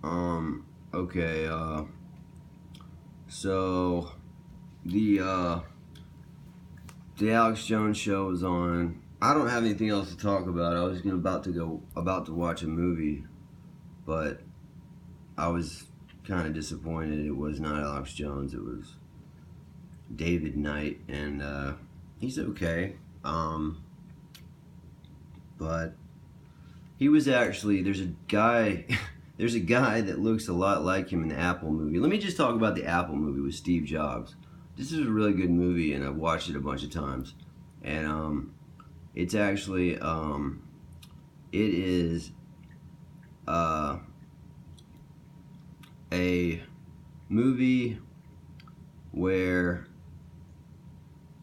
Okay, so the the Alex Jones show was on. I don't have anything else to talk about. I was about to watch a movie, but I was kind of disappointed. It was not Alex Jones. It was David Knight, and he's okay. But he was actually there's a guy. There's a guy that looks a lot like him in the Apple movie. Let me just talk about the Apple movie with Steve Jobs. This is a really good movie, and I've watched it a bunch of times. And it's actually it is a movie where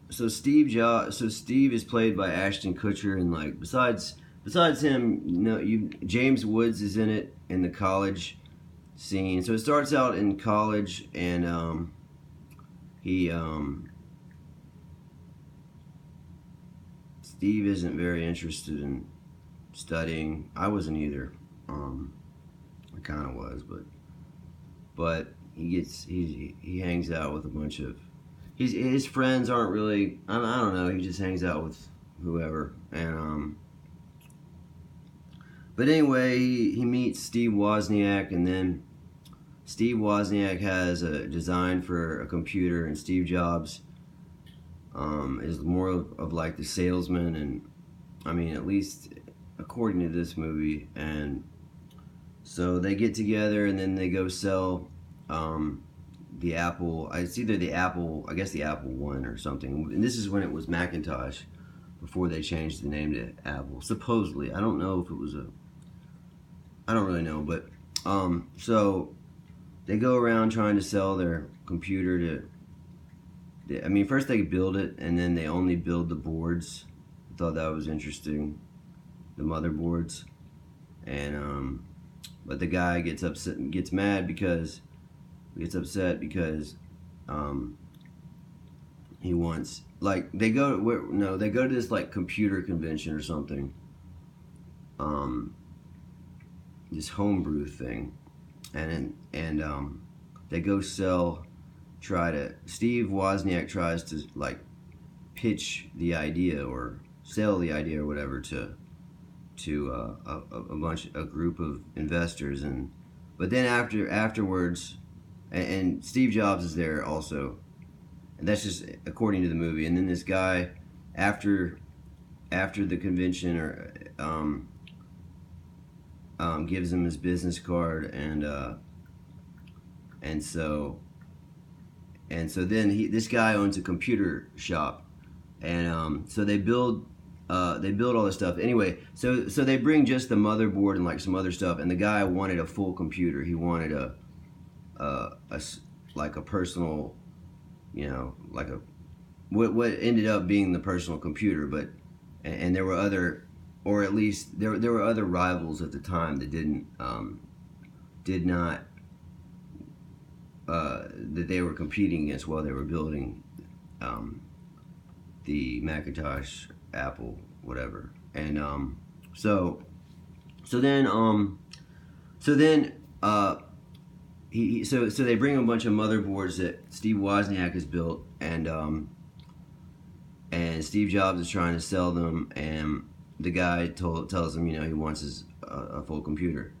Steve is played by Ashton Kutcher, and like besides him, James Woods is in it in the college scene. So it starts out in college, and he Steve isn't very interested in studying. I wasn't either. I kind of was, but he hangs out with a bunch of his friends aren't really. I don't know. He just hangs out with whoever, and but anyway, he meets Steve Wozniak, and then Steve Wozniak has a design for a computer, and Steve Jobs is more of like the salesman, and I mean, at least according to this movie. And so they get together, and then they go sell the Apple. It's either the Apple, I guess the Apple One or something. And this is when it was Macintosh, before they changed the name to Apple. Supposedly, I don't know if it was I don't really know, but so they go around trying to sell their computer to. I mean, first they build it, and then they only build the boards. I thought that was interesting, the motherboards, and but the guy gets upset, gets upset because he wants, like, they go to this like computer convention or something, this homebrew thing, and they go Steve Wozniak tries to like pitch the idea or sell the idea or whatever to a group of investors, but then afterwards, and Steve Jobs is there also, and that's just according to the movie. And then this guy after the convention or gives him his business card, and so then this guy owns a computer shop, and so they build all this stuff. Anyway, so they bring just the motherboard and like some other stuff, and the guy wanted a full computer. He wanted a like a personal, like what ended up being the personal computer, but and there were other, or at least there were other rivals at the time that did not that they were competing against while they were building the Macintosh, Apple, whatever. And so then they bring a bunch of motherboards that Steve Wozniak has built, and Steve Jobs is trying to sell them, and the guy tells him, he wants a full computer,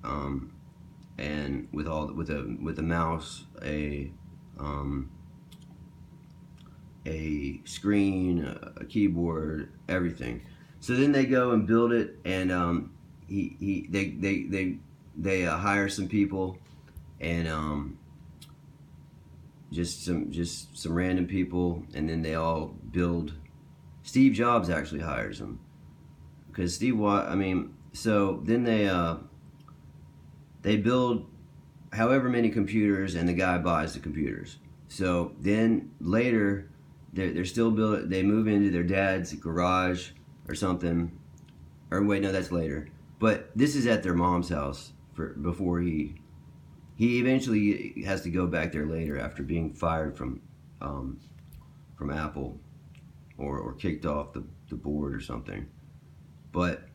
and with a mouse, a screen, a keyboard, everything. So then they go and build it, and they hire some people, and just some random people, and then they all build. Steve Jobs actually hires them because so then they build however many computers, and the guy buys the computers. So then later they're still building. They move into their dad's garage or something, or wait, no, that's later. But this is at their mom's house before he eventually has to go back there later after being fired from Apple, or kicked off the board or something. But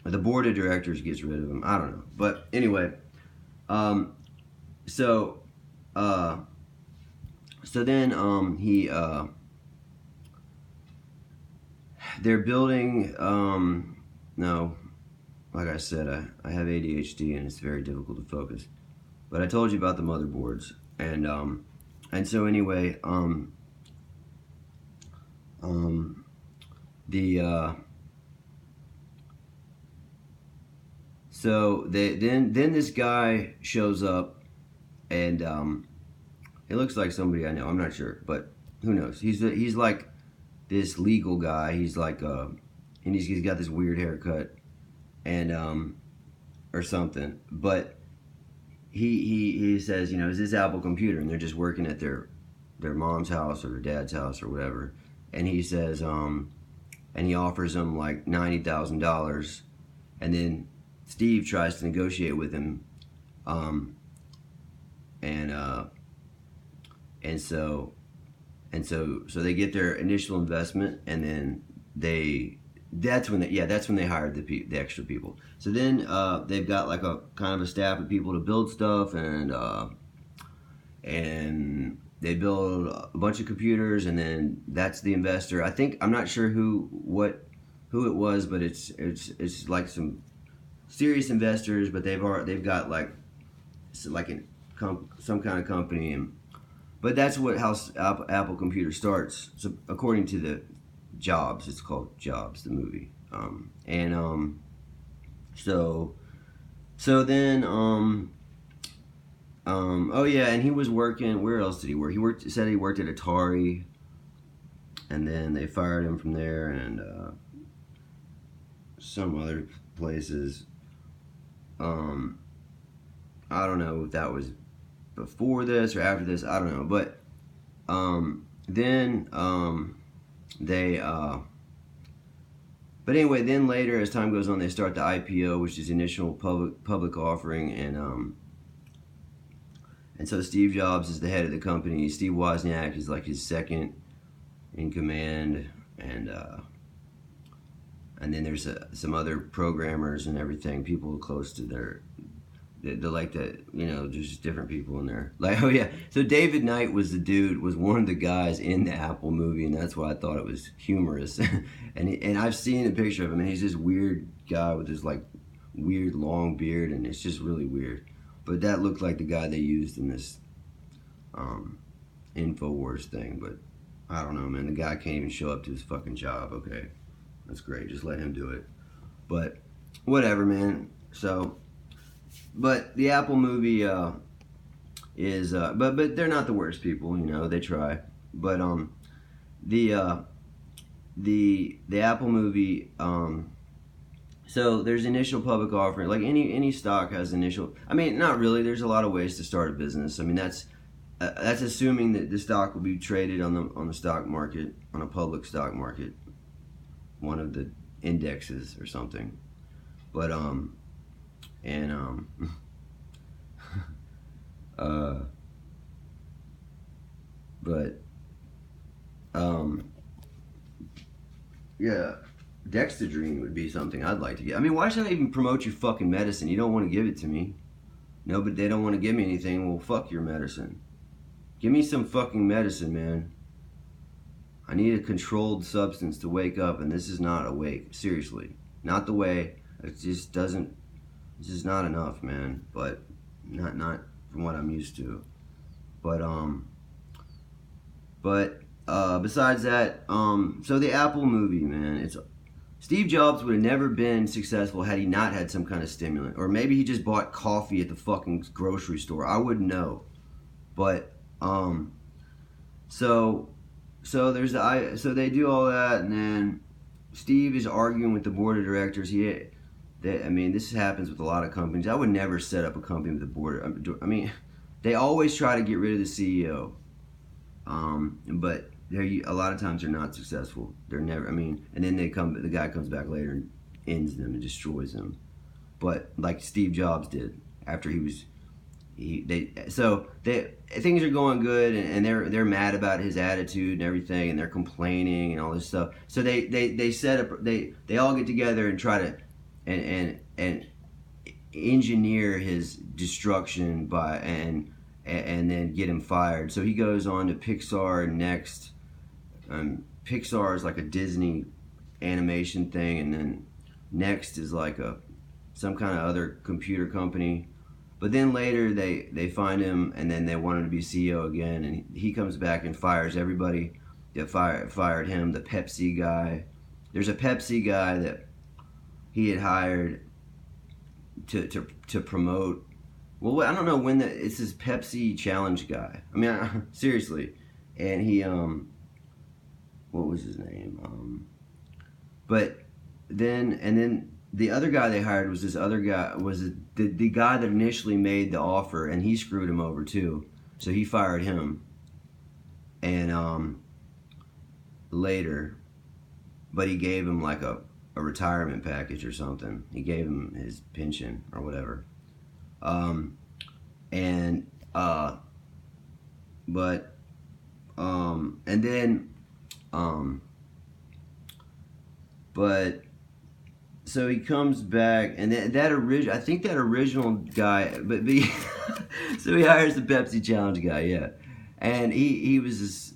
the board of directors gets rid of him. I don't know. But anyway, So, so then they're building. No, like I said, I have ADHD and it's very difficult to focus. But I told you about the motherboards, and so anyway, the so then this guy shows up, and it looks like somebody I know. I'm not sure, but who knows? He's like this legal guy. He's like and he's got this weird haircut, and or something. But he says, you know, is this Apple computer? And they're just working at their mom's house or their dad's house or whatever. And he says, and he offers them like $90,000, and then Steve tries to negotiate with him, and so they get their initial investment, and then that's when they hired the extra people. So then they've got like a kind of a staff of people to build stuff, and they build a bunch of computers, and then that's the investor. I'm not sure who it was, but it's like some serious investors, but they've got like some kind of company, but that's how Apple Computer starts. So according to the Jobz, it's called Jobz, the movie, so then oh yeah, and he was working. Where else did he work? Said he worked at Atari, and then they fired him from there, and some other places. I don't know if that was before this or after this. I don't know, but then but anyway, then later as time goes on, they start the IPO, which is initial public offering, and so Steve Jobs is the head of the company. Steve Wozniak is like his second in command, and then there's some other programmers and everything, people close to they're like that, you know, there's just different people in there. Like, oh yeah, so David Knight was one of the guys in the Apple movie, and that's why I thought it was humorous. and I've seen a picture of him, and he's this weird guy with this like weird long beard, and it's just really weird. But that looked like the guy they used in this InfoWars thing. But I don't know, man. The guy can't even show up to his fucking job. Okay, that's great. Just let him do it. But whatever, man. So, but the Apple movie is, but they're not the worst people. You know, they try. But the Apple movie. So there's initial public offering, like any stock has initial. I mean, not really. There's a lot of ways to start a business. I mean, that's assuming that the stock will be traded on the stock market, on a public stock market, one of the indexes or something. But yeah. Dexedrine would be something I'd like to get. I mean, why should I even promote your fucking medicine? You don't want to give it to me. No, but they don't want to give me anything. Well, fuck your medicine. Give me some fucking medicine, man. I need a controlled substance to wake up, and this is not awake. Seriously. Not the way. It just doesn't. This is not enough, man. But not from what I'm used to. But besides that, so the Apple movie, man, Steve Jobs would have never been successful had he not had some kind of stimulant. Or maybe he just bought coffee at the fucking grocery store. I wouldn't know. But, so they do all that, and then Steve is arguing with the board of directors. I mean, this happens with a lot of companies. I would never set up a company with a board. I mean, they always try to get rid of the CEO. But a lot of times they're not successful. They're never. I mean, and then the guy comes back later and ends them and destroys them. But like Steve Jobs did after things are going good, and they're mad about his attitude and everything, and they're complaining and all this stuff. So they set up. They all get together and try to and engineer his destruction and then get him fired. So he goes on to Pixar next. Pixar is like a Disney animation thing, and then Next is like some kind of other computer company. But then later they find him, and then they want him to be CEO again, and he comes back and fires everybody that fired him. The Pepsi guy. There's a Pepsi guy that he had hired to promote. Well, I don't know when it's this Pepsi challenge guy. I mean, seriously, and he what was his name? But then the other guy they hired was this other guy the guy that initially made the offer, and he screwed him over too. So he fired him, and later, but he gave him like a retirement package or something. He gave him his pension or whatever. But so he comes back, and I think that original guy, so he hires the Pepsi challenge guy, yeah, and he was this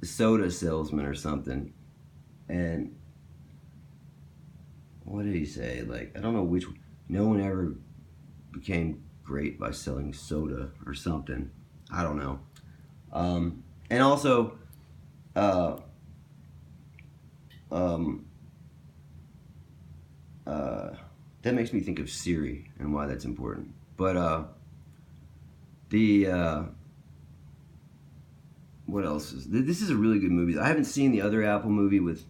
soda salesman or something, and what did he say? Like, I don't know which. No one ever became great by selling soda or something. I don't know. And also, that makes me think of Siri and why that's important. But what else is this? Is a really good movie. I haven't seen the other Apple movie with,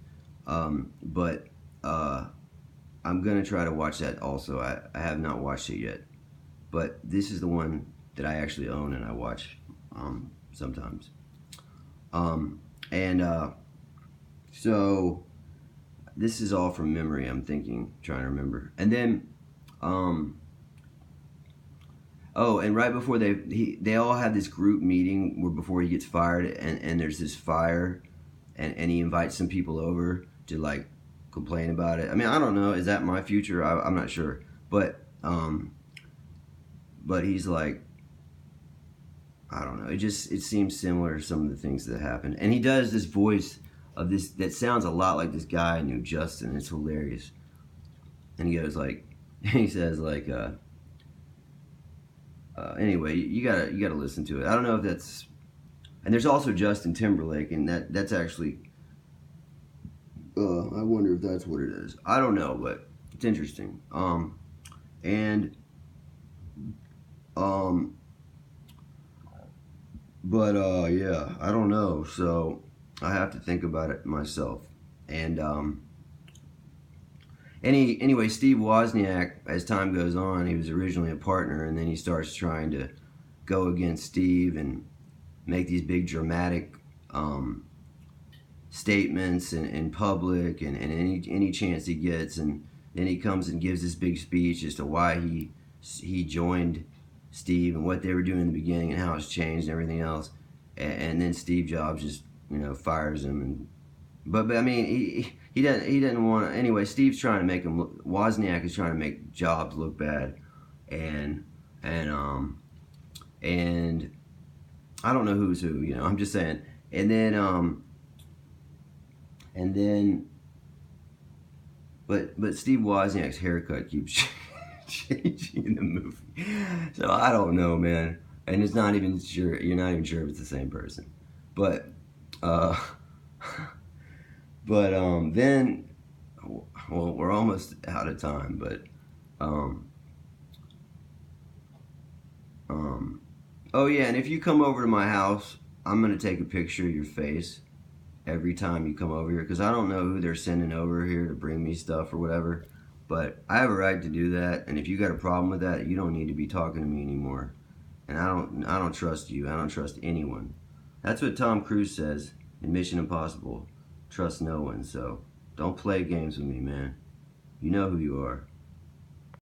but I'm gonna try to watch that also. I have not watched it yet, but this is the one that I actually own and I watch sometimes. So this is all from memory. I'm trying to remember. And then, and right before they all have this group meeting before he gets fired, and there's this fire, and he invites some people over to like complain about it. I mean, I don't know. Is that my future? I'm not sure. But he's like, I don't know. It seems similar to some of the things that happened. And he does this voice of this that sounds a lot like this guy I knew, Justin. It's hilarious. And he goes like, he says like, anyway, you gotta listen to it. I don't know if that's, and there's also Justin Timberlake, and that's actually, I wonder if that's what it is. I don't know, but it's interesting. Yeah, I don't know. So I have to think about it myself. And anyway, Steve Wozniak, as time goes on, he was originally a partner, and then he starts trying to go against Steve and make these big dramatic statements in public and any chance he gets, and then he comes and gives this big speech as to why he joined Steve and what they were doing in the beginning and how it's changed and everything else, and then Steve Jobs just fires him. And but I mean he doesn't want to, anyway. Steve's trying to make him look, Wozniak is trying to make Jobs look bad, and I don't know who's who, I'm just saying. And then but Steve Wozniak's haircut keeps changing in the movie, so I don't know, man. And it's not even sure, you're not even sure if it's the same person. But then, well, we're almost out of time, but oh yeah, and if you come over to my house, I'm gonna take a picture of your face every time you come over here, because I don't know who they're sending over here to bring me stuff or whatever, but I have a right to do that. And if you got a problem with that, you don't need to be talking to me anymore. And I don't trust you. I don't trust anyone. That's what Tom Cruise says in Mission Impossible. Trust no one. So don't play games with me, man. You know who you are.